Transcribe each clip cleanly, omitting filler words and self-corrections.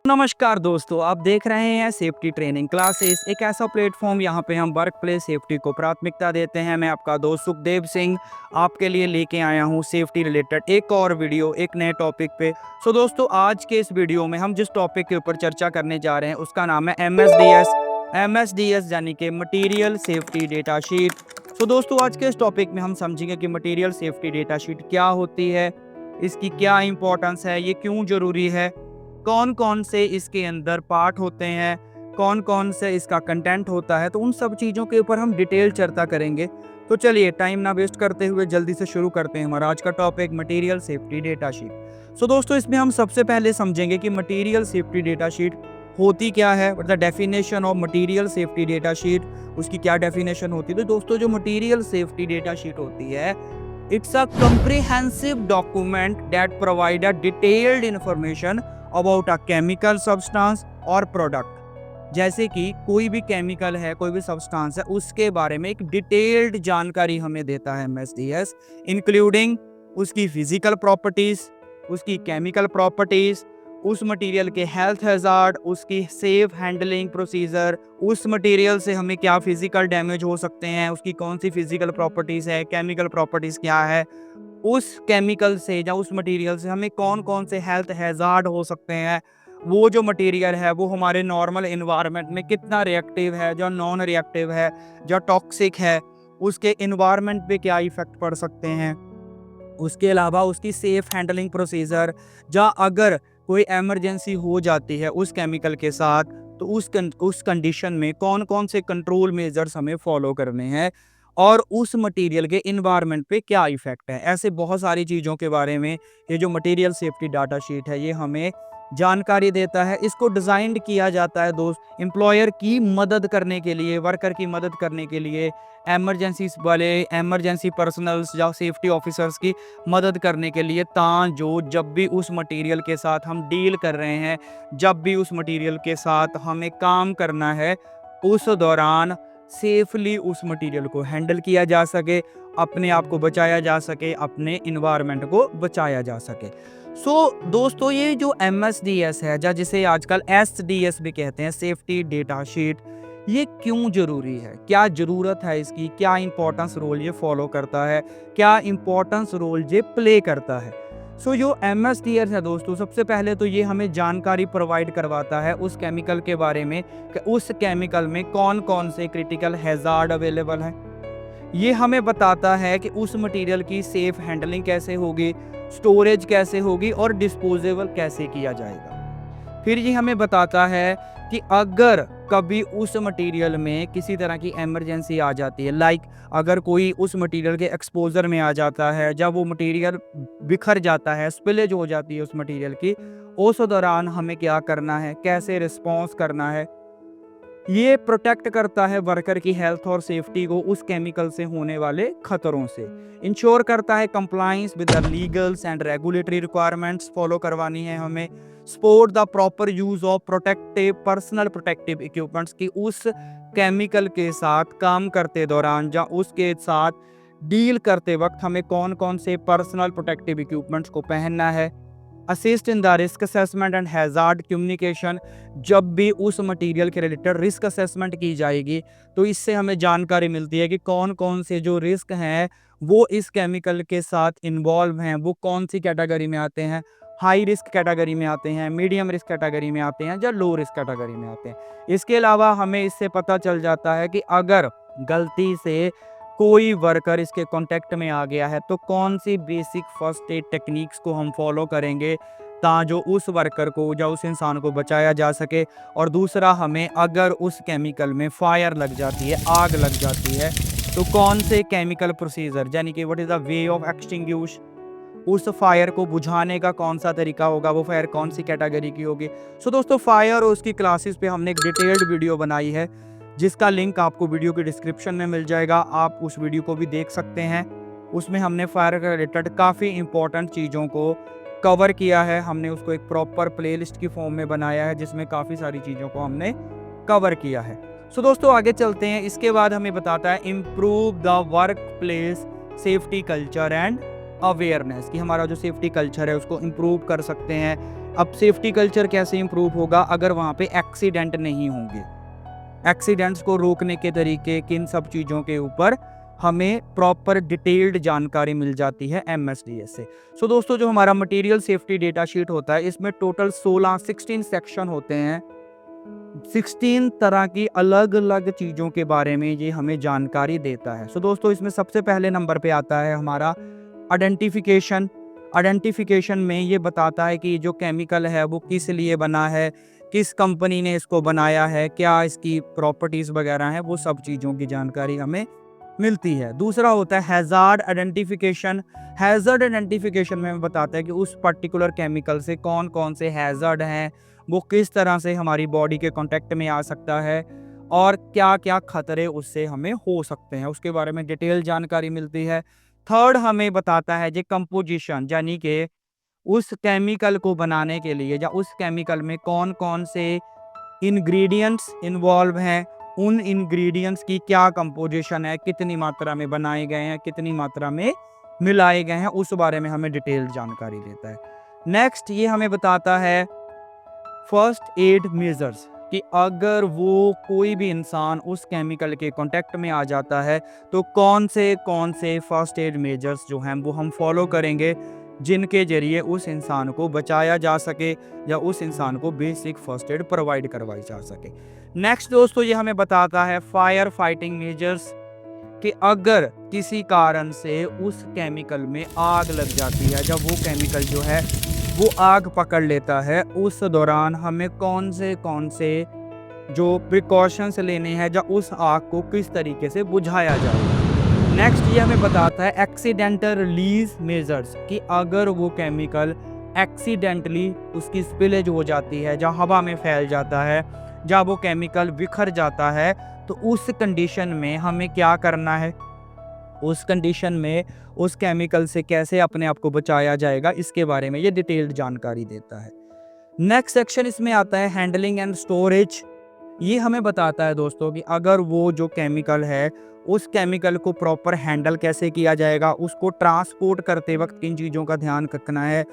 नमस्कार दोस्तों, आप देख रहे हैं सेफ्टी ट्रेनिंग क्लासेस, एक ऐसा प्लेटफॉर्म यहाँ पे हम वर्क प्लेस सेफ्टी को प्राथमिकता देते हैं। मैं आपका दोस्त सुखदेव सिंह आपके लिए लेके आया हूँ सेफ्टी रिलेटेड एक और वीडियो एक नए टॉपिक पे। दोस्तों, आज के इस वीडियो में हम जिस टॉपिक के ऊपर चर्चा करने जा रहे हैं उसका नाम है MSDS यानी कि मटीरियल सेफ्टी डेटा शीट। दोस्तों, आज के इस टॉपिक में हम समझेंगे कि मटीरियल सेफ्टी डेटा शीट क्या होती है, इसकी क्या इंपॉर्टेंस है, ये क्यों ज़रूरी है, कौन कौन से इसके अंदर पार्ट होते हैं, कौन कौन से इसका कंटेंट होता है। तो उन सब चीज़ों के ऊपर हम डिटेल चर्चा करेंगे। तो चलिए टाइम ना वेस्ट करते हुए जल्दी से शुरू करते हैं हमारा आज का topic material safety data sheet. दोस्तों, इसमें हम सबसे पहले समझेंगे कि मटेरियल सेफ्टी डेटा शीट होती क्या है, मतलब definition of material safety data sheet, उसकी क्या डेफिनेशन होती है। तो दोस्तों, जो मटेरियल सेफ्टी डेटा शीट होती है, it's a comprehensive document that provide a detailed information about a chemical substance और प्रोडक्ट। जैसे कि कोई भी केमिकल है, कोई भी सब्सटेंस है, उसके बारे में एक डिटेल्ड जानकारी हमें देता है MSDS, इंक्लूडिंग उसकी फिजिकल प्रॉपर्टीज, उसकी केमिकल प्रॉपर्टीज, उस मटेरियल के हेल्थ हैजार्ड, उसकी सेफ हैंडलिंग प्रोसीजर, उस मटेरियल से हमें क्या फिजिकल डैमेज हो सकते हैं, उसकी कौन सी फिजिकल प्रॉपर्टीज है, केमिकल प्रॉपर्टीज क्या है, उस केमिकल से या उस मटेरियल से हमें कौन कौन से हेल्थ हैजार्ड हो सकते हैं, वो जो मटेरियल है वो हमारे नॉर्मल इन्वायरमेंट में कितना रिएक्टिव है, जो नॉन रिएक्टिव है, जो टॉक्सिक है, उसके इन्वायरमेंट पे क्या इफेक्ट पड़ सकते हैं। उसके अलावा उसकी सेफ हैंडलिंग प्रोसीजर, या अगर कोई इमरजेंसी हो जाती है उस केमिकल के साथ, तो उस कंडीशन में कौन कौन से कंट्रोल मेजर्स हमें फॉलो करने हैं, और उस मटेरियल के इन्वायरमेंट पे क्या इफेक्ट है। ऐसे बहुत सारी चीज़ों के बारे में ये जो मटेरियल सेफ्टी डाटा शीट है ये हमें जानकारी देता है। इसको डिज़ाइन किया जाता है दोस्त एम्प्लॉयर की मदद करने के लिए, वर्कर की मदद करने के लिए, एमरजेंसी पर्सनल्स या सेफ्टी ऑफिसर्स की मदद करने के लिए, जो जब भी उस मटेरियल के साथ हम डील कर रहे हैं, जब भी उस मटेरियल के साथ हमें काम करना है, उस दौरान सेफली उस मटेरियल को हैंडल किया जा सके, अपने आप को बचाया जा सके, अपने इन्वायरमेंट को बचाया जा सके। दोस्तों, ये जो MSDS है, या जिसे आजकल SDS भी कहते हैं, सेफ्टी डेटा शीट, ये क्यों जरूरी है, क्या जरूरत है इसकी, क्या इंपॉर्टेंस रोल ये फॉलो करता है, क्या इंपॉर्टेंस रोल ये प्ले करता है। जो MSDS है दोस्तों, सबसे पहले तो ये हमें जानकारी प्रोवाइड करवाता है उस केमिकल के बारे में कि उस केमिकल में कौन कौन से क्रिटिकल हैजार्ड अवेलेबल हैं। ये हमें बताता है कि उस मटेरियल की सेफ हैंडलिंग कैसे होगी, स्टोरेज कैसे होगी और डिस्पोजेबल कैसे किया जाएगा। फिर ये हमें बताता है कि अगर कभी उस मटेरियल में किसी तरह की इमरजेंसी आ जाती है, लाइक अगर कोई उस मटेरियल के एक्सपोजर में आ जाता है, जब वो मटेरियल बिखर जाता है, स्पिलेज हो जाती है उस मटेरियल की, उस दौरान हमें क्या करना है, कैसे रिस्पॉन्स करना है। ये प्रोटेक्ट करता है वर्कर की हेल्थ और सेफ्टी को उस केमिकल से होने वाले खतरों से, इंश्योर करता है compliance with the legals and regulatory requirements follow करवानी है हमें, support the proper use of personal protective equipments की उस केमिकल के साथ काम करते दौरान या उसके साथ डील करते वक्त हमें कौन कौन से पर्सनल प्रोटेक्टिव इक्विपमेंट्स को पहनना है, assist in the risk assessment and hazard communication, जब भी उस मटेरियल के रिलेटेड रिस्क असेसमेंट की जाएगी तो इससे हमें जानकारी मिलती है कि कौन कौन से जो रिस्क हैं वो इस केमिकल के साथ इन्वॉल्व हैं, वो कौन सी कैटेगरी में आते हैं, हाई रिस्क कैटेगरी में आते हैं, मीडियम रिस्क कैटेगरी में आते हैं, या लो रिस्क कैटेगरी में आते हैं। इसके अलावा हमें इससे पता चल जाता है कि अगर गलती से कोई वर्कर इसके कांटेक्ट में आ गया है तो कौन सी बेसिक फर्स्ट एड टेक्निक्स को हम फॉलो करेंगे जो उस वर्कर को या उस इंसान को बचाया जा सके। और दूसरा, हमें अगर उस केमिकल में फायर लग जाती है, आग लग जाती है, तो कौन से केमिकल प्रोसीजर, यानी कि what is the way of extinguish, उस फायर को बुझाने का कौन सा तरीका होगा, वो फायर कौन सी कैटेगरी की होगी। दोस्तों, फायर और उसकी क्लासेस पे हमने एक डिटेल्ड वीडियो बनाई है जिसका लिंक आपको वीडियो के डिस्क्रिप्शन में मिल जाएगा, आप उस वीडियो को भी देख सकते हैं। उसमें हमने फायर के रिलेटेड काफ़ी इंपॉर्टेंट चीज़ों को कवर किया है, हमने उसको एक प्रॉपर प्लेलिस्ट की फॉर्म में बनाया है जिसमें काफ़ी सारी चीज़ों को हमने कवर किया है। दोस्तों, आगे चलते हैं। इसके बाद हमें बताता है improve the work place safety culture and awareness कि हमारा जो सेफ्टी कल्चर है उसको इम्प्रूव कर सकते हैं। अब सेफ्टी कल्चर कैसे इम्प्रूव होगा, अगर वहाँ पे एक्सीडेंट नहीं होंगे। एक्सीडेंट्स को रोकने के तरीके, किन सब चीज़ों के ऊपर हमें प्रॉपर डिटेल्ड जानकारी मिल जाती है MSDS से। सो दोस्तों, जो हमारा मटेरियल सेफ्टी डेटा शीट होता है इसमें टोटल 16 सेक्शन होते हैं। 16 तरह की अलग अलग चीज़ों के बारे में ये हमें जानकारी देता है। सो दोस्तों, इसमें सबसे पहले नंबर पे आता है हमारा आइडेंटिफिकेशन। आइडेंटिफिकेशन में ये बताता है कि जो केमिकल है वो किस लिए बना है, किस कंपनी ने इसको बनाया है, क्या इसकी प्रॉपर्टीज़ वगैरह हैं, वो सब चीज़ों की जानकारी हमें मिलती है। दूसरा होता है हैज़ार्ड आइडेंटिफिकेशन। हैज़ार्ड आइडेंटिफिकेशन में हमें बताता है कि उस पर्टिकुलर केमिकल से कौन कौन से हैज़ार्ड हैं, वो किस तरह से हमारी बॉडी के कांटेक्ट में आ सकता है और क्या क्या खतरे उससे हमें हो सकते हैं, उसके बारे में डिटेल जानकारी मिलती है। थर्ड हमें बताता है जो कंपोजिशन, यानी कि उस केमिकल को बनाने के लिए या उस केमिकल में कौन कौन से इंग्रेडिएंट्स इन्वॉल्व हैं, उन इंग्रेडिएंट्स की क्या कंपोजिशन है, कितनी मात्रा में बनाए गए हैं, कितनी मात्रा में मिलाए गए हैं, उस बारे में हमें डिटेल जानकारी देता है। नेक्स्ट ये हमें बताता है फर्स्ट एड मेजर्स कि अगर वो कोई भी इंसान उस केमिकल के कांटेक्ट में आ जाता है तो कौन से फर्स्ट एड मेजर्स जो हैं वो हम फॉलो करेंगे, जिनके जरिए उस इंसान को बचाया जा सके या उस इंसान को बेसिक फर्स्ट एड प्रोवाइड करवाई जा सके। नेक्स्ट दोस्तों, ये हमें बताता है फायर फाइटिंग मेजर्स कि अगर किसी कारण से उस केमिकल में आग लग जाती है, जब वो केमिकल जो है वो आग पकड़ लेता है, उस दौरान हमें कौन से जो प्रिकॉशंस लेने हैं या उस आग को किस तरीके से बुझाया जाएगा। नेक्स्ट ये हमें बताता है एक्सीडेंटल रिलीज मेजर्स कि अगर वो केमिकल एक्सीडेंटली उसकी स्पिलेज हो जाती है, जहाँ हवा में फैल जाता है, जहाँ वो केमिकल बिखर जाता है, तो उस कंडीशन में हमें क्या करना है, उस कंडीशन में उस केमिकल से कैसे अपने आप को बचाया जाएगा, इसके बारे में ये डिटेल्ड जानकारी देता है। नेक्स्ट सेक्शन इसमें आता है हैंडलिंग एंड स्टोरेज। ये हमें बताता है दोस्तों कि अगर वो जो केमिकल है उस केमिकल को प्रॉपर हैंडल कैसे किया जाएगा, उसको ट्रांसपोर्ट करते वक्त किन चीज़ों का ध्यान रखना है,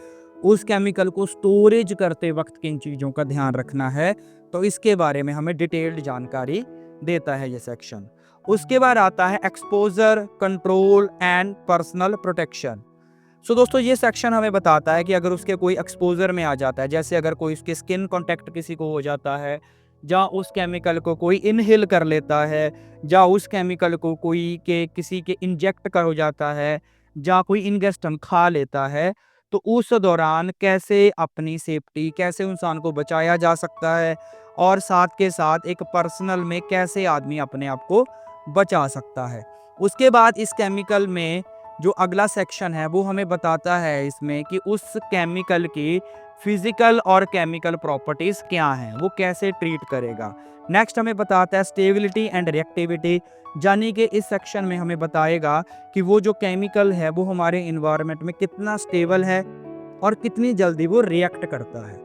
उस केमिकल को स्टोरेज करते वक्त किन चीज़ों का ध्यान रखना है, तो इसके बारे में हमें डिटेल्ड जानकारी देता है ये सेक्शन। उसके बाद आता है exposure control and personal protection. So दोस्तों, ये सेक्शन हमें बताता है कि अगर उसके कोई एक्सपोजर में आ जाता है, जैसे अगर कोई उसके स्किन कांटेक्ट किसी को हो जाता है, या उस केमिकल को कोई इनहेल कर लेता है, या उस केमिकल को कोई के किसी के इंजेक्ट कर हो जाता है, या कोई इंजेक्शन खा लेता है, तो उस दौरान कैसे अपनी सेफ्टी, कैसे इंसान को बचाया जा सकता है और साथ के साथ एक पर्सनल में कैसे आदमी अपने आप को बचा सकता है। उसके बाद इस केमिकल में जो अगला सेक्शन है वो हमें बताता है इसमें कि उस केमिकल की फिजिकल और केमिकल प्रॉपर्टीज क्या हैं, वो कैसे ट्रीट करेगा। नेक्स्ट हमें बताता है स्टेबिलिटी एंड रिएक्टिविटी, यानी कि इस सेक्शन में हमें बताएगा कि वो जो केमिकल है वो हमारे इन्वायरमेंट में कितना स्टेबल है और कितनी जल्दी वो रिएक्ट करता है।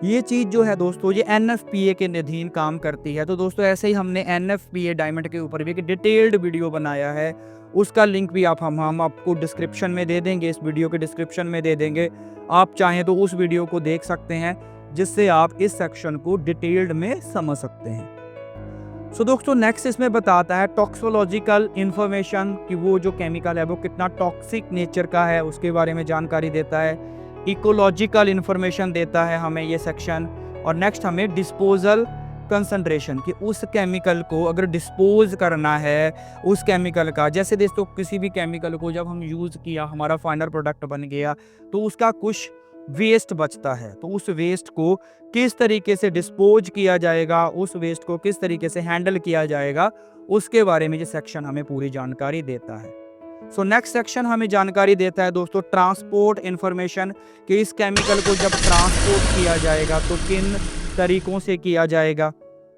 ये चीज़ जो है दोस्तों, ये NFPA के अधीन काम करती है। तो दोस्तों, ऐसे ही हमने NFPA डायमंड के ऊपर भी एक डिटेल्ड वीडियो बनाया है, उसका लिंक भी हम आपको डिस्क्रिप्शन में दे देंगे, इस वीडियो के डिस्क्रिप्शन में दे देंगे। आप चाहें तो उस वीडियो को देख सकते हैं, जिससे आप इस सेक्शन को डिटेल्ड में समझ सकते हैं। सो दोस्तों, नेक्स्ट इसमें बताता है टॉक्सोलॉजिकल इन्फॉर्मेशन कि वो जो केमिकल है वो कितना टॉक्सिक नेचर का है, उसके बारे में जानकारी देता है। इकोलॉजिकल इन्फॉर्मेशन देता है हमें ये सेक्शन। और नेक्स्ट हमें डिस्पोजल कंसंट्रेशन कि उस केमिकल को अगर डिस्पोज करना है, उस केमिकल का, जैसे दोस्तों किसी भी केमिकल को जब हम यूज़ किया, हमारा फाइनल प्रोडक्ट बन गया, तो उसका कुछ वेस्ट बचता है, तो उस वेस्ट को किस तरीके से डिस्पोज किया जाएगा, उस वेस्ट को किस तरीके से हैंडल किया जाएगा, उसके बारे में ये सेक्शन हमें पूरी जानकारी देता है। सो नेक्स्ट सेक्शन हमें जानकारी देता है दोस्तों ट्रांसपोर्ट इन्फॉर्मेशन कि इस केमिकल को जब ट्रांसपोर्ट किया जाएगा तो किन तरीकों से किया जाएगा,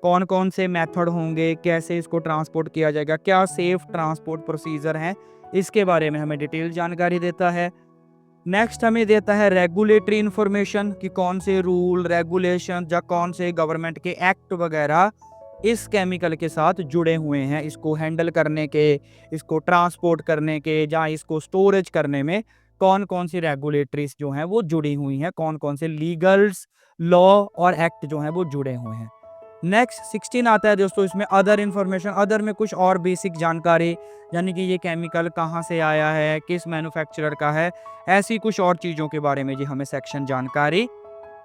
कौन कौन से मेथड होंगे, कैसे इसको ट्रांसपोर्ट किया जाएगा, क्या सेफ ट्रांसपोर्ट प्रोसीजर हैं, इसके बारे में हमें डिटेल जानकारी देता है। नेक्स्ट हमें देता है रेगुलेटरी इन्फॉर्मेशन कि कौन से रूल रेगुलेशन या कौन से गवर्नमेंट के एक्ट वगैरह इस केमिकल के साथ जुड़े हुए हैं, इसको हैंडल करने के, इसको ट्रांसपोर्ट करने के या इसको स्टोरेज करने में कौन कौन सी रेगुलेटरीज जो हैं वो जुड़ी हुई हैं, कौन कौन से लीगल्स लॉ और एक्ट जो हैं वो जुड़े हुए हैं। नेक्स्ट 16 आता है दोस्तों, इसमें अदर इन्फॉर्मेशन। अदर में कुछ और बेसिक जानकारी, यानी कि ये केमिकल कहाँ से आया है, किस मैन्युफैक्चरर का है, ऐसी कुछ और चीज़ों के बारे में जी हमें सेक्शन जानकारी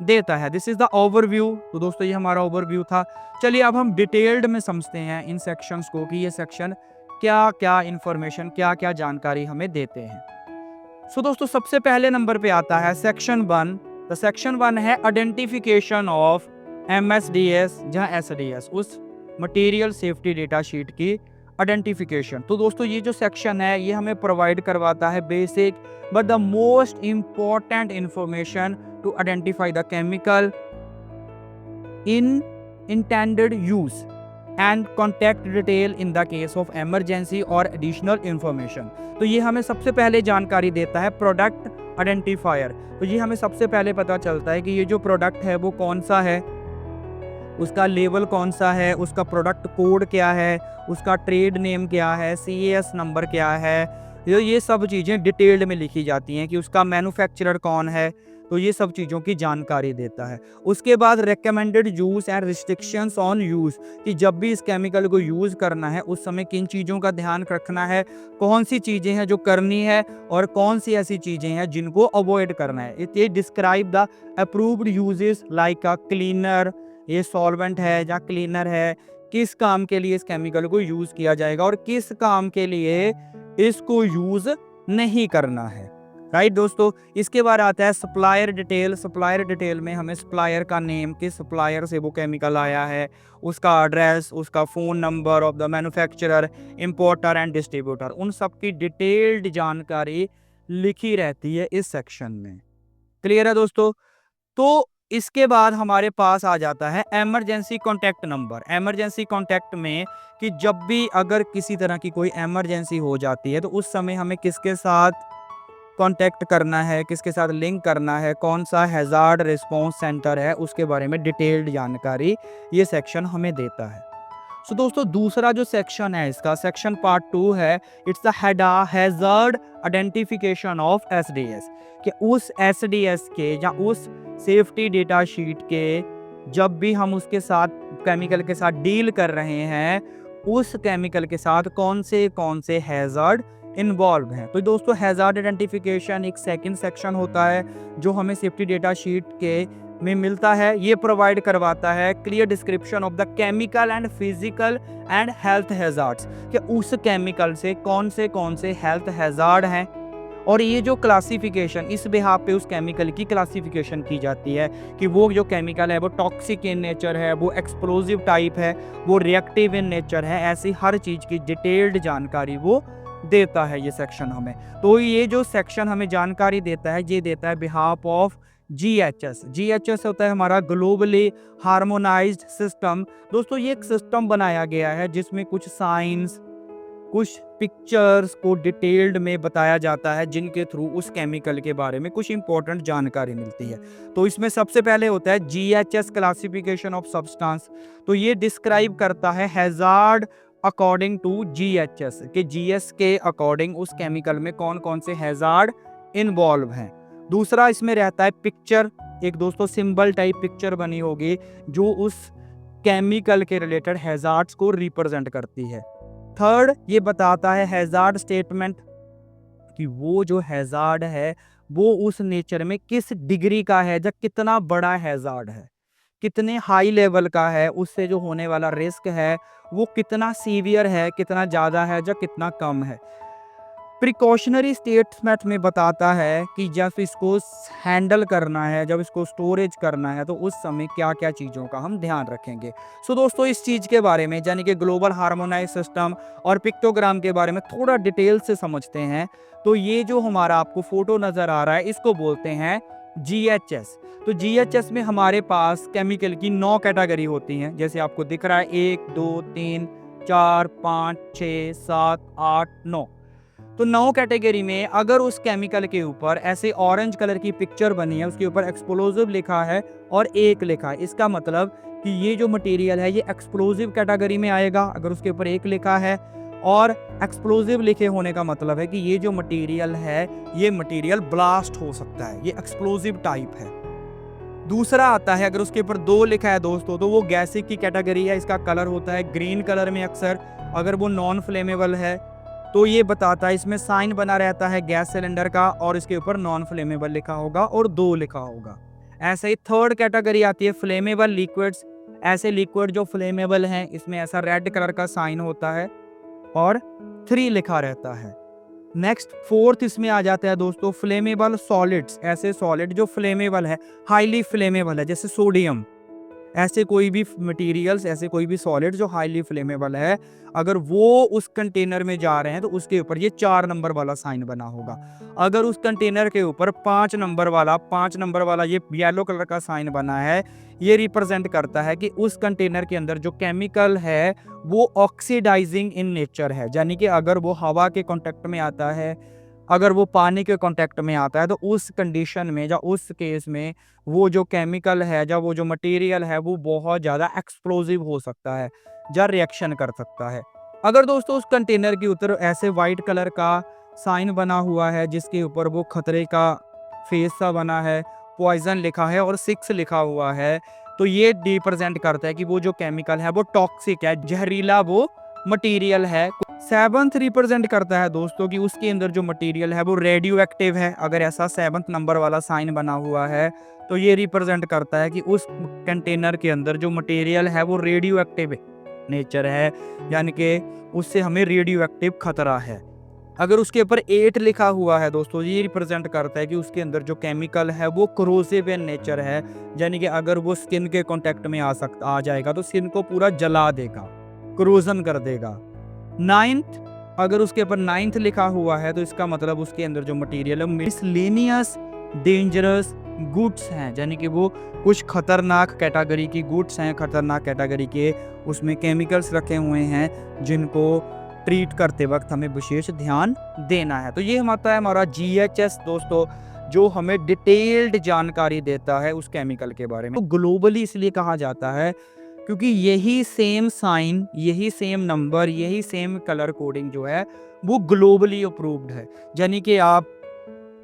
देता है। This is the overview. तो दोस्तों ये हमारा ओवरव्यू था। चलिए अब हम डिटेल्ड में समझते हैं इन सेक्शंस को कि ये सेक्शन क्या क्या इन्फॉर्मेशन, क्या क्या जानकारी हमें देते हैं। सो दोस्तों सबसे पहले नंबर पे आता है सेक्शन 1। द सेक्शन 1 है आइडेंटिफिकेशन ऑफ MSDS या SDS, उस मटेरियल सेफ्टी डेटा शीट की आइडेंटिफिकेशन। तो दोस्तों ये जो सेक्शन है ये हमें प्रोवाइड करवाता है basic but the most important information to identify the chemical in intended use and contact detail in the case of emergency और एडिशनल इंफॉर्मेशन। तो ये हमें सबसे पहले जानकारी देता है प्रोडक्ट आइडेंटिफायर। तो ये हमें सबसे पहले पता चलता है कि ये जो प्रोडक्ट है वो कौन सा है, उसका लेवल कौन सा है, उसका प्रोडक्ट कोड क्या है, उसका ट्रेड नेम क्या है, CAS नंबर क्या है। ये सब चीज़ें डिटेल्ड में लिखी जाती हैं कि उसका मैन्युफैक्चरर कौन है। तो ये सब चीज़ों की जानकारी देता है। उसके बाद recommended use and restrictions on use, कि जब भी इस केमिकल को यूज़ करना है उस समय किन चीज़ों का ध्यान रखना है, कौन सी चीज़ें हैं जो करनी है और कौन सी ऐसी चीज़ें हैं जिनको अवॉइड करना है। ये describe the approved uses like a cleaner, ये सॉल्वेंट है या क्लीनर है, किस काम के लिए इस केमिकल को यूज़ किया जाएगा और किस काम के लिए इसको यूज़ नहीं करना है। राइट दोस्तों, इसके बाद आता है सप्लायर डिटेल। सप्लायर डिटेल में हमें सप्लायर का नेम, किस सप्लायर से वो केमिकल आया है, उसका एड्रेस, उसका phone number of the manufacturer, importer and distributor, उन सब की डिटेल्ड जानकारी लिखी रहती है इस सेक्शन में। क्लियर है दोस्तों। तो इसके बाद हमारे पास आ जाता है emergency contact number. Emergency contact में कि जब भी अगर किसी तरह की कोई इमरजेंसी हो जाती है तो उस समय हमें किसके साथ कॉन्टैक्ट करना है, किसके साथ लिंक करना है, कौन सा हैजार्ड रिस्पांस सेंटर है, उसके बारे में डिटेल्ड जानकारी ये सेक्शन हमें देता है। सो दोस्तों दूसरा जो सेक्शन है इसका, सेक्शन पार्ट 2 है, it's the hazard identification of SDS, कि उस SDS के या उस सेफ्टी डेटा शीट के जब भी हम उसके साथ केमिकल के साथ डील कर रहे हैं उस केमिकल के साथ कौन से हैजार्ड इन्वॉल्व हैं। तो दोस्तों हैजार्ड आइडेंटिफिकेशन एक सेकंड सेक्शन होता है जो हमें सेफ्टी डेटा शीट के में मिलता है। ये प्रोवाइड करवाता है clear description of the chemical and physical and health hazards, कि उस केमिकल से कौन से हेल्थ हैजार्ड हैं। और ये जो क्लासिफिकेशन, इस बिहाफ पे उस केमिकल की क्लासिफिकेशन की जाती है कि वो जो केमिकल है वो टॉक्सिक इन नेचर है, वो एक्सप्लोजिव टाइप है, वो रिएक्टिव इन नेचर है, ऐसी हर चीज़ की डिटेल्ड जानकारी वो देता है ये सेक्शन हमें। तो ये जो सेक्शन हमें जानकारी देता है ये देता है बिहाफ ऑफ GHS। GHS होता है हमारा ग्लोबली हार्मोनाइज्ड सिस्टम। दोस्तों ये एक सिस्टम बनाया गया है जिसमें कुछ साइंस, कुछ पिक्चर्स को डिटेल्ड में बताया जाता है जिनके थ्रू उस केमिकल के बारे में कुछ इंपॉर्टेंट जानकारी मिलती है। तो इसमें सबसे पहले होता है GHS क्लासिफिकेशन ऑफ सब्सटेंस। तो ये डिस्क्राइब करता है हैजार्ड अकॉर्डिंग टू GHS, कि GS के अकॉर्डिंग उस केमिकल में कौन कौन से हैजार्ड इन्वॉल्व हैं। दूसरा इसमें रहता है पिक्चर, एक दोस्तों सिंबल टाइप पिक्चर बनी होगी जो उस केमिकल के रिलेटेड हैजार्ड्स को रिप्रेजेंट करती है। थर्ड ये बताता है हैजार्ड स्टेटमेंट, कि वो जो हैजार्ड है वो उस नेचर में किस डिग्री का है, या कितना बड़ा हैजार्ड है, कितने हाई लेवल का है, उससे जो होने वाला रिस्क है वो कितना सीवियर है, कितना ज़्यादा है या कितना कम है। प्रिकॉशनरी स्टेटमेंट में बताता है कि जब इसको हैंडल करना है, जब इसको स्टोरेज करना है तो उस समय क्या क्या चीज़ों का हम ध्यान रखेंगे। सो दोस्तों इस चीज़ के बारे में यानी कि ग्लोबल हार्मोनाइज सिस्टम और पिक्टोग्राम के बारे में थोड़ा डिटेल से समझते हैं। तो ये जो हमारा आपको फोटो नज़र आ रहा है इसको बोलते हैं GHS। तो GHS में हमारे पास केमिकल की 9 कैटेगरी होती हैं, जैसे आपको दिख रहा है 1 2 3 4 5 6 7 8 9। तो 9 कैटेगरी में अगर उस केमिकल के ऊपर ऐसे ऑरेंज कलर की पिक्चर बनी है, उसके ऊपर एक्सप्लोजिव लिखा है और 1 लिखा है, इसका मतलब कि ये जो मटेरियल है ये एक्सप्लोजिव कैटेगरी में आएगा अगर उसके ऊपर 1 लिखा है, और एक्सप्लोजिव लिखे होने का मतलब है कि ये जो मटेरियल है ये मटेरियल ब्लास्ट हो सकता है, ये एक्सप्लोजिव टाइप है। दूसरा आता है अगर उसके ऊपर 2 लिखा है दोस्तों, तो वो गैसिक की कैटेगरी है, इसका कलर होता है ग्रीन कलर में अक्सर। अगर वो नॉन फ्लेमेबल है तो ये बताता है, इसमें साइन बना रहता है गैस सिलेंडर का और इसके ऊपर नॉन फ्लेमेबल लिखा होगा और 2 लिखा होगा। ऐसे ही थर्ड कैटेगरी आती है फ्लेमेबल लिक्विड्स। ऐसे लिक्विड जो फ्लेमेबल हैं, इसमें ऐसा रेड कलर का साइन होता है और 3 लिखा रहता है। नेक्स्ट फोर्थ इसमें आ जाता है दोस्तों फ्लेमेबल सॉलिड्स। ऐसे सॉलिड जो फ्लेमेबल है, हाईली फ्लेमेबल है, जैसे सोडियम। ऐसे कोई भी मटेरियल्स, ऐसे कोई भी सॉलिड जो हाईली फ्लेमेबल है, अगर वो उस कंटेनर में जा रहे हैं तो उसके ऊपर ये 4 नंबर वाला साइन बना होगा। अगर उस कंटेनर के ऊपर 5 नंबर वाला ये येलो कलर का साइन बना है, ये रिप्रेजेंट करता है कि उस कंटेनर के अंदर जो केमिकल है वो ऑक्सीडाइजिंग इन नेचर है। यानी कि अगर वो हवा के कांटेक्ट में आता है, अगर वो पानी के कांटेक्ट में आता है, तो उस कंडीशन में या उस केस में वो जो केमिकल है या वो जो मटेरियल है वो बहुत ज़्यादा एक्सप्लोजिव हो सकता है या रिएक्शन कर सकता है। अगर दोस्तों उस कंटेनर के ऊपर ऐसे वाइट कलर का साइन बना हुआ है जिसके ऊपर वो खतरे का फेस सा बना है, पॉइजन लिखा है और 6 लिखा हुआ है, तो ये रिप्रेजेंट करता है कि वो जो केमिकल है वो टॉक्सिक है, जहरीला वो मटेरियल है। 7th रिप्रेजेंट करता है दोस्तों कि उसके अंदर जो मटेरियल है वो रेडियो एक्टिव है। अगर ऐसा 7th नंबर वाला साइन बना हुआ है तो ये रिप्रेजेंट करता है कि उस कंटेनर के अंदर जो मटेरियल है वो रेडियो एक्टिव नेचर है, यानी कि उससे हमें रेडियो एक्टिव खतरा है। अगर उसके ऊपर 8 लिखा हुआ है दोस्तों, ये रिप्रेजेंट करता है कि उसके अंदर जो केमिकल है वो क्रोसिव इन नेचर है, यानी कि अगर वो स्किन के कांटेक्ट में आ जाएगा तो स्किन को पूरा जला देगा, क्रोजन कर देगा। 9th, अगर उसके ऊपर 9th लिखा हुआ है तो इसका मतलब उसके अंदर जो मटेरियल है मिसलेनियस डेंजरस गुड्स हैं, यानी कि वो कुछ खतरनाक कैटेगरी की गुड्स हैं, खतरनाक कैटेगरी के उसमें केमिकल्स रखे हुए हैं जिनको ट्रीट करते वक्त हमें विशेष ध्यान देना है। तो ये होता है हमारा GHS दोस्तों, जो हमें डिटेल्ड जानकारी देता है उस केमिकल के बारे में। तो ग्लोबली इसलिए कहा जाता है क्योंकि यही सेम साइन, यही सेम नंबर, यही सेम कलर कोडिंग जो है वो ग्लोबली अप्रूव्ड है। यानी कि आप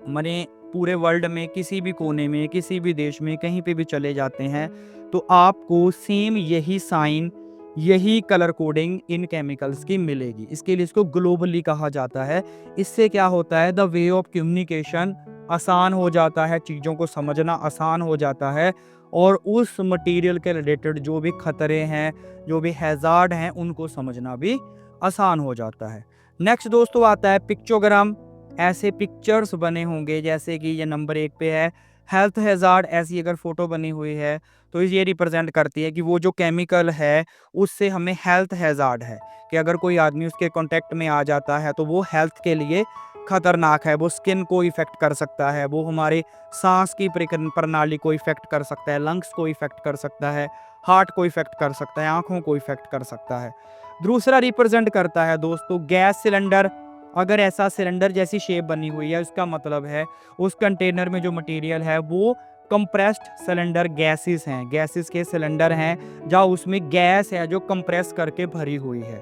माने पूरे वर्ल्ड में किसी भी कोने में, किसी भी देश में, कहीं पे भी चले जाते हैं तो आपको सेम यही साइन, यही कलर कोडिंग इन केमिकल्स की मिलेगी। इसके लिए इसको ग्लोबली कहा जाता है। इससे क्या होता है, द वे ऑफ कम्युनिकेशन आसान हो जाता है, चीज़ों को समझना आसान हो जाता है और उस मटेरियल के रिलेटेड जो भी खतरे हैं, जो भी हैज़ार्ड हैं, उनको समझना भी आसान हो जाता है। नेक्स्ट दोस्तों आता है पिक्चोग्राम। ऐसे पिक्चर्स बने होंगे जैसे कि ये नंबर 1 पे है हेल्थ हैज़ार्ड। ऐसी अगर फोटो बनी हुई है तो ये रिप्रेजेंट करती है कि वो जो केमिकल है उससे हमें हेल्थ हैज़ार्ड है, कि अगर कोई आदमी उसके कांटेक्ट में आ जाता है तो वो हेल्थ के लिए खतरनाक है, वो स्किन को इफेक्ट कर सकता है, वो हमारे सांस की प्रणाली को इफेक्ट कर सकता है, लंग्स को इफेक्ट कर सकता है, हार्ट को इफेक्ट कर सकता है, आंखों को इफेक्ट कर सकता है। दूसरा रिप्रेजेंट करता है दोस्तों गैस सिलेंडर। अगर ऐसा सिलेंडर जैसी शेप बनी हुई है, उसका मतलब है उस कंटेनर में जो मटेरियल है वो कंप्रेस्ड सिलेंडर गैसेस हैं, गैसेस के सिलेंडर हैं जहाँ उसमें गैस है जो कंप्रेस करके भरी हुई है।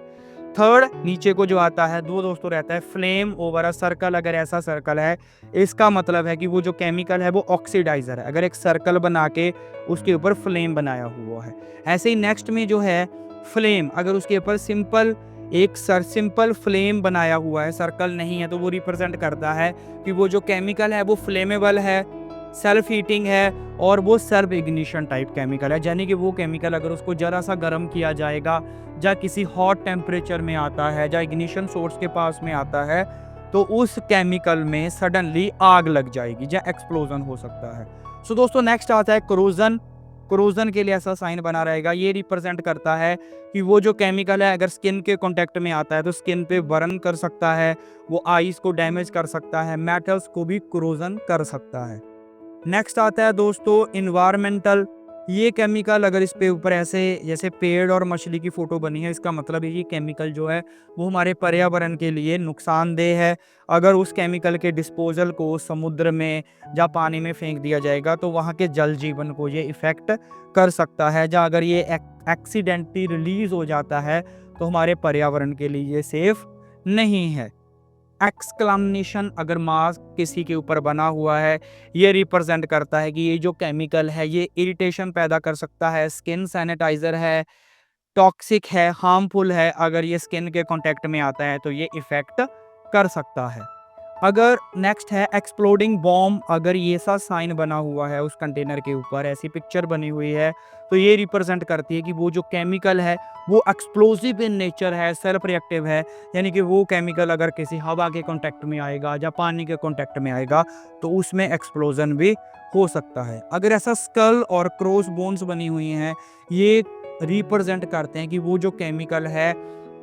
थर्ड नीचे को जो आता है दो दोस्तों रहता है फ्लेम ओवर अ सर्कल। अगर ऐसा सर्कल है इसका मतलब है कि वो जो केमिकल है वो ऑक्सीडाइजर है, अगर एक सर्कल बना के उसके ऊपर फ्लेम बनाया हुआ है। ऐसे ही नेक्स्ट में जो है फ्लेम, अगर उसके ऊपर सिंपल फ्लेम बनाया हुआ है, सर्कल नहीं है, तो वो रिप्रेजेंट करता है कि वो जो केमिकल है वो फ्लेमेबल है, सेल्फ हीटिंग है और वो सेल्फ इग्निशन टाइप केमिकल है। यानी कि वो केमिकल अगर उसको जरा सा गर्म किया जाएगा या किसी हॉट टेम्परेचर में आता है या इग्निशन सोर्स के पास में आता है तो उस केमिकल में सडनली आग लग जाएगी या एक्सप्लोजन हो सकता है। सो दोस्तों नेक्स्ट आता है कोरोजन। कोरोजन के लिए ऐसा साइन बना रहेगा, ये रिप्रेजेंट करता है कि वो जो केमिकल है अगर स्किन के कांटेक्ट में आता है तो स्किन पे बर्न कर सकता है, वो आईज को डैमेज कर सकता है, मेटल्स को भी कोरोजन कर सकता है। नेक्स्ट आता है दोस्तों इन्वायरमेंटल। ये केमिकल अगर इस पे ऊपर ऐसे जैसे पेड़ और मछली की फ़ोटो बनी है, इसका मतलब है ये केमिकल जो है वो हमारे पर्यावरण के लिए नुकसानदेह है। अगर उस केमिकल के डिस्पोज़ल को समुद्र में या पानी में फेंक दिया जाएगा तो वहाँ के जल जीवन को ये इफ़ेक्ट कर सकता है। या अगर ये एक्सीडेंटली रिलीज़ हो जाता है तो हमारे पर्यावरण के लिए ये सेफ़ नहीं है। एक्सक्लेमेशन अगर मार्क किसी के ऊपर बना हुआ है, ये रिप्रेजेंट करता है कि ये जो केमिकल है ये इरिटेशन पैदा कर सकता है, स्किन सैनिटाइजर है, टॉक्सिक है, हार्मफुल है। अगर ये स्किन के कांटेक्ट में आता है तो ये इफेक्ट कर सकता है। अगर नेक्स्ट है एक्सप्लोडिंग बॉम्ब, अगर ये सा साइन बना हुआ है उस कंटेनर के ऊपर, ऐसी पिक्चर बनी हुई है, तो ये रिप्रेजेंट करती है कि वो जो केमिकल है वो एक्सप्लोसिव इन नेचर है, सेल्फ रिएक्टिव है। यानी कि वो केमिकल अगर किसी हवा के कांटेक्ट में आएगा या पानी के कांटेक्ट में आएगा तो उसमें एक्सप्लोजन भी हो सकता है। अगर ऐसा स्कल और क्रॉस बोन्स बनी हुई हैं, ये रिप्रेजेंट करते हैं कि वो जो केमिकल है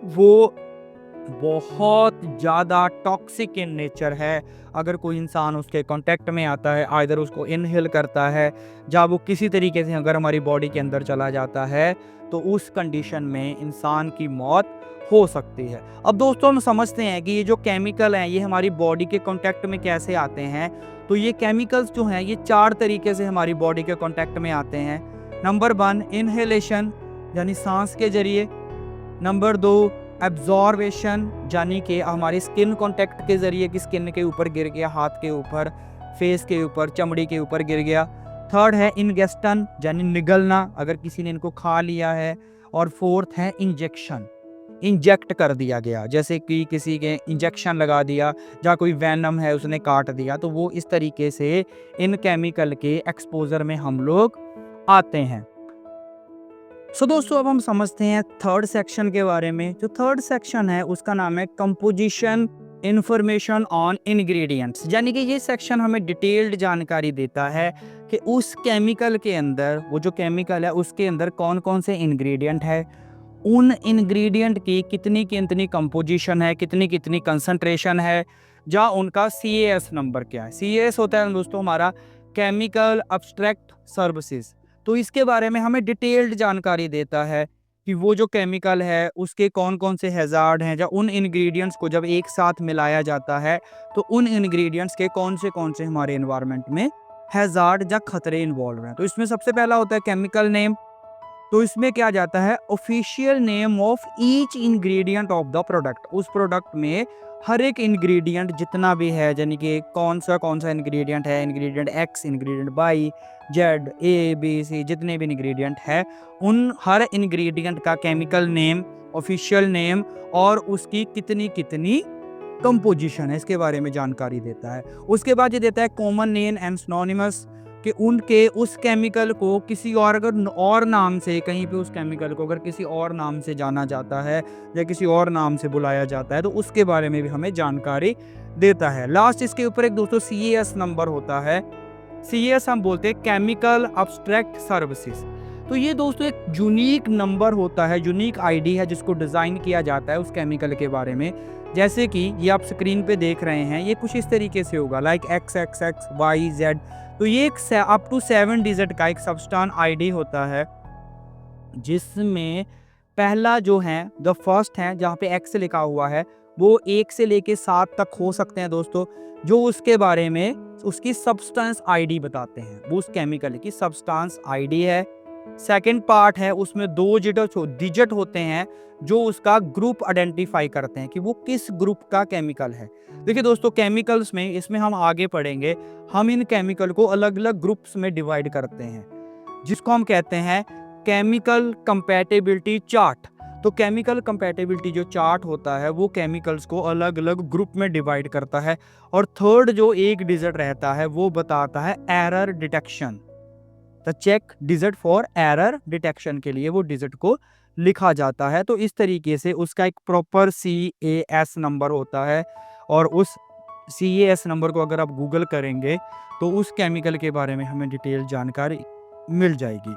वो बहुत ज़्यादा टॉक्सिक इन नेचर है। अगर कोई इंसान उसके कांटेक्ट में आता है, आइदर उसको इनहेल करता है या वो किसी तरीके से अगर हमारी बॉडी के अंदर चला जाता है तो उस कंडीशन में इंसान की मौत हो सकती है। अब दोस्तों हम समझते हैं कि ये जो केमिकल हैं ये हमारी बॉडी के कांटेक्ट में कैसे आते हैं। तो ये केमिकल्स जो हैं ये 4 तरीके से हमारी बॉडी के कांटेक्ट में आते हैं। नंबर 1 इनहेलेशन यानी सांस के ज़रिए। नंबर 2 एब्जॉर्बेशन यानी कि हमारी स्किन कांटेक्ट के ज़रिए कि स्किन के ऊपर गिर गया, हाथ के ऊपर, फेस के ऊपर, चमड़ी के ऊपर गिर गया। थर्ड है इंगेस्टन यानी निगलना, अगर किसी ने इनको खा लिया है। और फोर्थ है इंजेक्शन, इंजेक्ट कर दिया गया, जैसे कि किसी के इंजेक्शन लगा दिया या कोई वैनम है उसने काट दिया, तो वो इस तरीके से इन केमिकल के एक्सपोजर में हम लोग आते हैं। दोस्तों अब हम समझते हैं थर्ड सेक्शन के बारे में। जो थर्ड सेक्शन है उसका नाम है कंपोजिशन इंफॉर्मेशन ऑन इंग्रेडिएंट्स, यानी कि ये सेक्शन हमें डिटेल्ड जानकारी देता है कि उस केमिकल के अंदर, वो जो केमिकल है उसके अंदर कौन कौन से इंग्रेडिएंट है, उन इंग्रेडिएंट की कितनी कितनी कंपोजिशन है, कितनी कितनी कंसंट्रेशन है, या उनका CAS नंबर क्या है। CAS होता है दोस्तों हमारा केमिकल अब्स्ट्रैक्ट सर्विसेज। तो इसके बारे में हमें डिटेल्ड जानकारी देता है कि वो जो केमिकल है उसके कौन कौन से हैजार्ड हैं, या उन इंग्रेडिएंट्स को जब एक साथ मिलाया जाता है तो उन इंग्रेडिएंट्स के कौन से हमारे एनवायरनमेंट में हैजार्ड या खतरे इन्वॉल्व हैं। तो इसमें सबसे पहला होता है केमिकल नेम। तो इसमें क्या जाता है official name of each ingredient of the product. उस प्रोडक्ट में हर एक इंग्रेडिएंट जितना भी है, यानी कि कौन सा इंग्रेडिएंट है, ingredient X, ingredient Y, Z, A, B, C, जितने भी इंग्रेडिएंट है उन हर इंग्रेडिएंट का केमिकल नेम, ऑफिशियल नेम और उसकी कितनी कितनी कंपोजिशन है, इसके बारे में जानकारी देता है। उसके बाद ये देता है कॉमन नेम एंड सिनोनिमस, कि उनके उस केमिकल को किसी और अगर और नाम से, कहीं पे उस केमिकल को अगर किसी और नाम से जाना जाता है या किसी और नाम से बुलाया जाता है तो उसके बारे में भी हमें जानकारी देता है। लास्ट इसके ऊपर एक दोस्तों CAS नंबर होता है। CAS हम बोलते हैं केमिकल अब्स्ट्रैक्ट सर्विसेज। तो ये दोस्तों एक यूनिक नंबर होता है, यूनिक ID है जिसको डिज़ाइन किया जाता है उस केमिकल के बारे में। जैसे कि ये आप स्क्रीन पे देख रहे हैं, ये कुछ इस तरीके से होगा लाइक XXX YZ। तो ये एक अप टू 7 डिजिट का एक सबस्टांस ID होता है जिसमें पहला जो है द फर्स्ट है जहाँ पे X लिखा हुआ है वो 1 से लेके 7 तक हो सकते हैं दोस्तों, जो उसके बारे में उसकी सब्सटेंस ID बताते हैं, वो उस केमिकल की सब्सटेंस ID है। सेकंड पार्ट है उसमें 2 डिजिट होते हैं जो उसका ग्रुप आइडेंटिफाई करते हैं कि वो किस ग्रुप का केमिकल है। देखिए दोस्तों केमिकल्स में, इसमें हम आगे पढ़ेंगे, हम इन केमिकल को अलग अलग ग्रुप्स में डिवाइड करते हैं जिसको हम कहते हैं केमिकल कंपैटिबिलिटी चार्ट। तो केमिकल कंपैटिबिलिटी जो चार्ट होता है वो केमिकल्स को अलग अलग ग्रुप में डिवाइड करता है। और थर्ड जो एक डिजिट रहता है वो बताता है error detection. The check digit for error detection के लिए वो डिजिट को लिखा जाता है। तो इस तरीके से उसका एक प्रॉपर CAS नंबर होता है और उस CAS नंबर को अगर आप गूगल करेंगे तो उस केमिकल के बारे में हमें डिटेल जानकारी मिल जाएगी।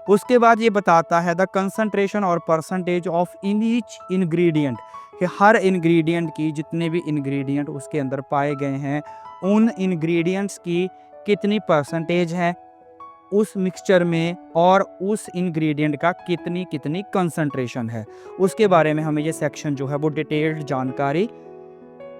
उसके बाद ये बताता है द कंसंट्रेशन और percentage of in each ingredient, कि हर इंग्रेडिएंट की, जितने भी इंग्रेडिएंट उसके अंदर पाए गए हैं उन इंग्रेडिएंट्स की कितनी परसेंटेज है। उस मिक्सचर में और उस इंग्रेडिएंट का कितनी कितनी कंसंट्रेशन है, उसके बारे में हमें ये सेक्शन जो है वो डिटेल्ड जानकारी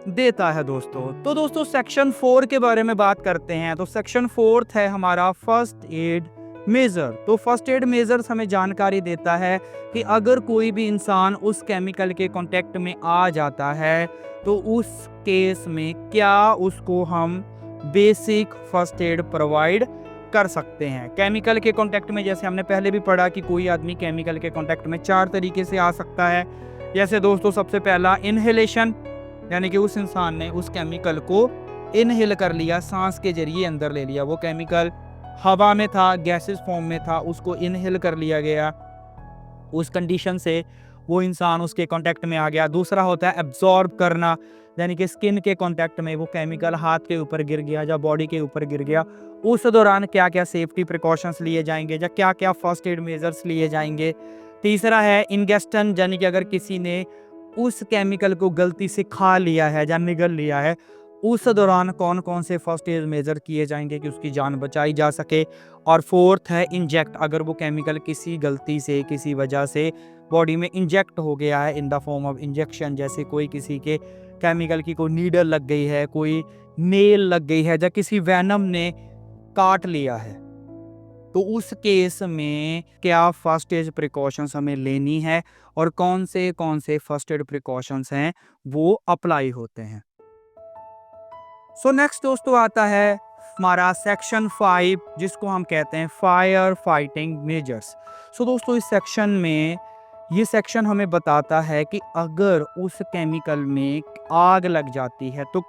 देता है दोस्तों। तो दोस्तों सेक्शन 4 के बारे में बात करते हैं। तो सेक्शन 4 है हमारा फर्स्ट एड मेजर। तो फर्स्ट एड मेजर्स हमें जानकारी देता है कि अगर कोई भी इंसान उस केमिकल के कांटेक्ट में आ जाता है तो उस केस में क्या उसको हम बेसिक फर्स्ट एड प्रोवाइड कर सकते हैं। केमिकल के कांटेक्ट में जैसे हमने पहले भी पढ़ा कि कोई आदमी केमिकल के कांटेक्ट में 4 तरीके से आ सकता है। जैसे दोस्तों सबसे पहला इनहेलेशन, यानी कि उस इंसान ने उस केमिकल को इनहेल कर लिया, सांस के जरिए अंदर ले लिया। वो केमिकल हवा में था, गैसेस फॉर्म में था, उसको इनहेल कर लिया गया, उस कंडीशन से वो इंसान उसके कांटेक्ट में आ गया। दूसरा होता है एब्जॉर्ब करना, यानी कि स्किन के कांटेक्ट में वो केमिकल हाथ के ऊपर गिर गया या बॉडी के ऊपर गिर गया। उस दौरान क्या क्या सेफ्टी प्रिकॉशंस लिए जाएंगे या क्या क्या फर्स्ट एड मेजर्स लिए जाएंगे। तीसरा है इंगेस्टन, यानी कि अगर किसी ने उस केमिकल को गलती से खा लिया है या निगल लिया है, उस दौरान कौन कौन से फर्स्ट एड मेजर किए जाएंगे कि उसकी जान बचाई जा सके। और फोर्थ है इंजेक्ट, अगर वो केमिकल किसी गलती से किसी वजह से बॉडी में इंजेक्ट हो गया है in the form of injection, जैसे कोई किसी के केमिकल की कोई नीडल लग गई है, कोई नेल लग गई है या किसी वैनम ने काट लिया है, तो उस केस में क्या फर्स्ट एड प्रिकॉशंस हमें लेनी है और कौन से फर्स्ट एड प्रिकॉशंस हैं वो अप्लाई होते हैं। सो नेक्स्ट दोस्तों आता है हमारा सेक्शन 5, जिसको हम कहते हैं फायर फाइटिंग मेजर्स। सो दोस्तों इस सेक्शन में ये सेक्शन हमें बताता है कि अगर उस केमिकल में आग लग जाती है तो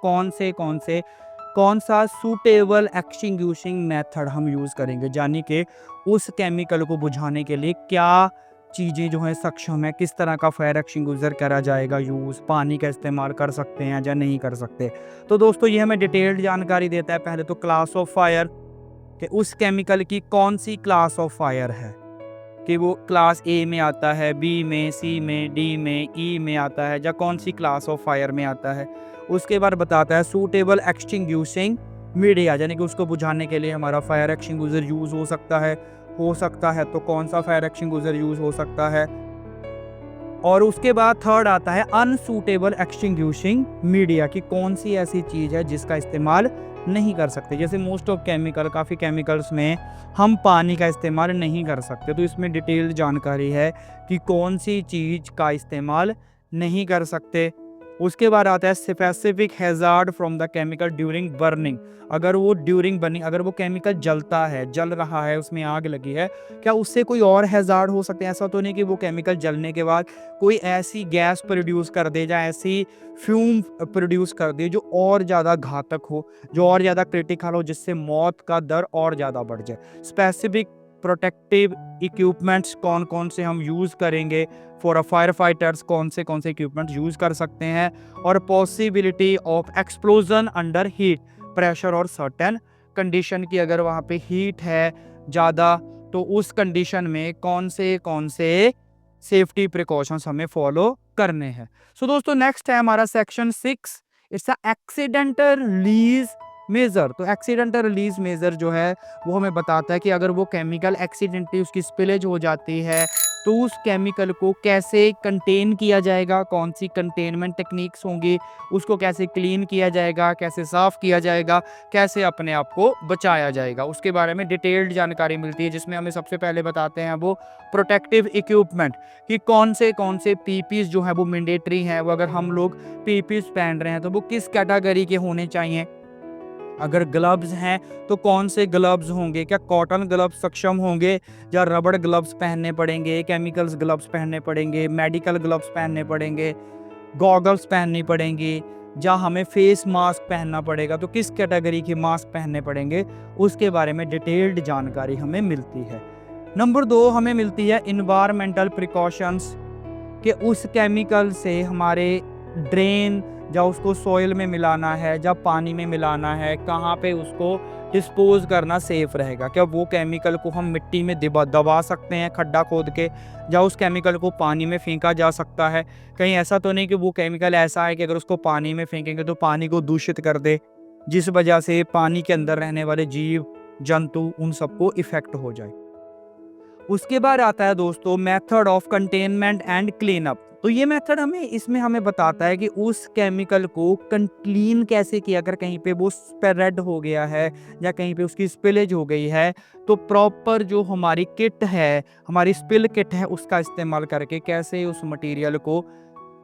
कौन सा सूटेबल एक्सटिंग्विशिंग मेथड हम यूज़ करेंगे, यानी कि उस केमिकल को बुझाने के लिए क्या चीज़ें जो हैं सक्षम है, किस तरह का फायर एक्सटिंग्विशर करा जाएगा यूज़, पानी का इस्तेमाल कर सकते हैं या नहीं कर सकते। तो दोस्तों ये हमें डिटेल्ड जानकारी देता है। पहले तो क्लास ऑफ फायर, कि उस केमिकल की कौन सी क्लास ऑफ फायर है, कि वो क्लास ए में आता है, बी में, सी में, डी में, ई में आता है या कौन सी क्लास ऑफ फायर में आता है। उसके बाद बताता है सूटेबल एक्सटिंग्विशिंग मीडिया, यानी कि उसको बुझाने के लिए हमारा फायर एक्सटिंग्विशर यूज़ हो सकता है तो कौन सा फायर एक्सटिंग्विशर यूज़ हो सकता है। और उसके बाद थर्ड आता है अनसूटेबल एक्सटिंग्विशिंग मीडिया, कि कौन सी ऐसी चीज़ है जिसका इस्तेमाल नहीं कर सकते। जैसे मोस्ट ऑफ केमिकल, काफ़ी केमिकल्स में हम पानी का इस्तेमाल नहीं कर सकते, तो इसमें डिटेल्ड जानकारी है कि कौन सी चीज़ का इस्तेमाल नहीं कर सकते। उसके बाद आता है specific hazard from the chemical during burning, अगर वो ड्यूरिंग बर्निंग, अगर वो केमिकल जलता है, जल रहा है, उसमें आग लगी है, क्या उससे कोई और हैजार्ड हो सकते हैं। ऐसा तो नहीं कि वो केमिकल जलने के बाद कोई ऐसी गैस प्रोड्यूस कर दे या ऐसी फ्यूम प्रोड्यूस कर दे जो और ज़्यादा घातक हो, जो और ज़्यादा क्रिटिकल हो, जिससे मौत का दर और ज़्यादा बढ़ जाए। स्पेसिफिक प्रोटेक्टिव इक्विपमेंट्स कौन कौन से हम यूज़ करेंगे फॉर अ फायर फाइटर्स, कौन से इक्विपमेंट यूज़ कर सकते हैं। और possibility of explosion under heat pressure और सर्टेन कंडीशन, की अगर वहाँ पे हीट है ज़्यादा तो उस कंडीशन में कौन से सेफ्टी प्रिकॉशंस हमें फॉलो करने हैं। सो दोस्तों नेक्स्ट है हमारा section 6, it's a accidental release measure. तो एक्सीडेंटल रिलीज मेजर जो है वो हमें बताता है कि अगर वो केमिकल एक्सीडेंटली उसकी स्पिलेज हो जाती है तो उस केमिकल को कैसे कंटेन किया जाएगा, कौन सी कंटेनमेंट टेक्निक्स होंगी, उसको कैसे क्लीन किया जाएगा, कैसे साफ़ किया जाएगा, कैसे अपने आप को बचाया जाएगा, उसके बारे में डिटेल्ड जानकारी मिलती है। जिसमें हमें सबसे पहले बताते हैं वो प्रोटेक्टिव इक्विपमेंट, कि कौन से पीपीज जो है वो मैंडेटरी हैं। वो अगर हम लोग पीपीज पहन रहे हैं तो वो किस कैटेगरी के होने चाहिए। अगर ग्लव्स हैं तो कौन से ग्लव्स होंगे, क्या कॉटन ग्लव्स सक्षम होंगे या रबड़ ग्लव्स पहनने पड़ेंगे, केमिकल्स ग्लव्स पहनने पड़ेंगे, मेडिकल ग्लव्स पहनने पड़ेंगे, गॉगल्स पहननी पड़ेंगी, या हमें फेस मास्क पहनना पड़ेगा, तो किस कैटेगरी के मास्क पहनने पड़ेंगे, उसके बारे में डिटेल्ड जानकारी हमें मिलती है। नंबर 2 हमें मिलती है इन्वायरमेंटल प्रिकॉशंस, कि उस केमिकल से हमारे ड्रेन या उसको सॉइल में मिलाना है या पानी में मिलाना है, कहाँ पे उसको डिस्पोज करना सेफ रहेगा। क्या वो केमिकल को हम मिट्टी में दबा सकते हैं खड्डा खोद के, या उस केमिकल को पानी में फेंका जा सकता है। कहीं ऐसा तो नहीं कि वो केमिकल ऐसा है कि अगर उसको पानी में फेंकेंगे तो पानी को दूषित कर दे, जिस वजह से पानी के अंदर रहने वाले जीव जंतु उन सबको इफेक्ट हो जाए। उसके बाद आता है दोस्तों method of containment and clean up. तो ये मेथड हमें बताता है कि उस केमिकल को क्लीन कैसे किया, अगर कहीं पे वो स्प्रेड हो गया है या कहीं पे उसकी स्पिलेज हो गई है, तो प्रॉपर जो हमारी किट है, हमारी स्पिल किट है, उसका इस्तेमाल करके कैसे उस मटेरियल को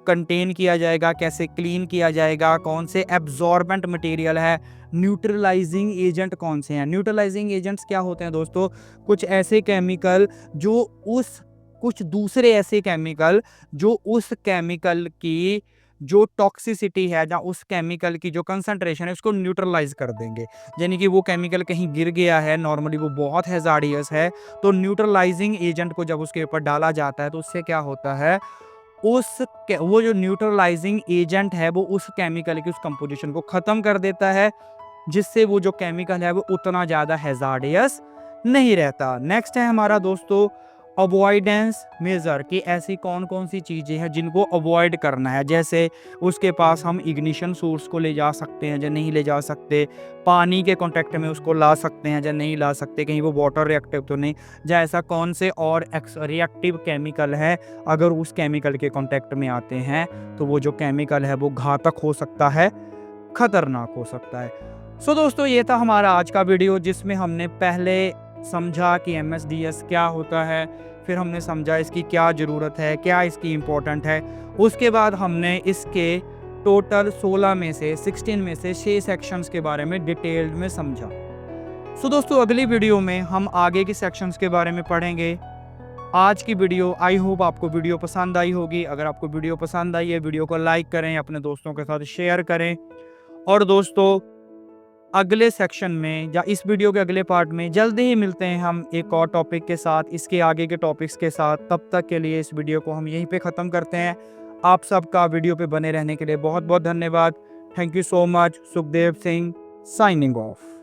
कंटेन किया जाएगा, कैसे क्लीन किया जाएगा, कौन से एब्जॉर्बेंट मटेरियल है, न्यूट्रलाइजिंग एजेंट कौन से हैं। न्यूट्रलाइजिंग एजेंट्स क्या होते हैं दोस्तों? कुछ ऐसे केमिकल जो उस कुछ दूसरे ऐसे केमिकल जो उस केमिकल की जो टॉक्सिसिटी है या उस केमिकल की जो कंसंट्रेशन है उसको न्यूट्रलाइज कर देंगे। यानी कि वो केमिकल कहीं गिर गया है, नॉर्मली वो बहुत हैजार्डियस है, तो न्यूट्रलाइजिंग एजेंट को जब उसके ऊपर डाला जाता है तो उससे क्या होता है, वो जो न्यूट्रलाइजिंग एजेंट है वो उस केमिकल की उस कंपोजिशन को खत्म कर देता है, जिससे वो जो केमिकल है वो उतना ज़्यादा हैजार्डियस नहीं रहता। नेक्स्ट है हमारा दोस्तों अवॉइडेंस मेजर, कि ऐसी कौन कौन सी चीज़ें हैं जिनको अवॉइड करना है। जैसे उसके पास हम इग्निशन सोर्स को ले जा सकते हैं या नहीं ले जा सकते, पानी के कांटेक्ट में उसको ला सकते हैं या नहीं ला सकते, कहीं वो वाटर रिएक्टिव तो नहीं, या ऐसा कौन से और रिएक्टिव केमिकल है अगर उस केमिकल के कांटेक्ट में आते हैं तो वो जो केमिकल है वो घातक हो सकता है, खतरनाक हो सकता है। सो दोस्तों ये था हमारा आज का वीडियो, जिसमें हमने पहले समझा कि MSDS क्या होता है, फिर हमने समझा इसकी क्या ज़रूरत है, क्या इसकी इम्पोर्टेंट है। उसके बाद हमने इसके टोटल 16 में से 6 सेक्शंस के बारे में डिटेल्ड में समझा। सो दोस्तों अगली वीडियो में हम आगे के सेक्शंस के बारे में पढ़ेंगे। आज की वीडियो आई होप आपको वीडियो पसंद आई होगी। अगर आपको वीडियो पसंद आई है, वीडियो को लाइक करें, अपने दोस्तों के साथ शेयर करें। और दोस्तों अगले सेक्शन में या इस वीडियो के अगले पार्ट में जल्दी ही मिलते हैं हम एक और टॉपिक के साथ, इसके आगे के टॉपिक्स के साथ। तब तक के लिए इस वीडियो को हम यहीं पे ख़त्म करते हैं। आप सबका वीडियो पे बने रहने के लिए बहुत बहुत धन्यवाद। Thank you so much. Sukhdev Singh signing off.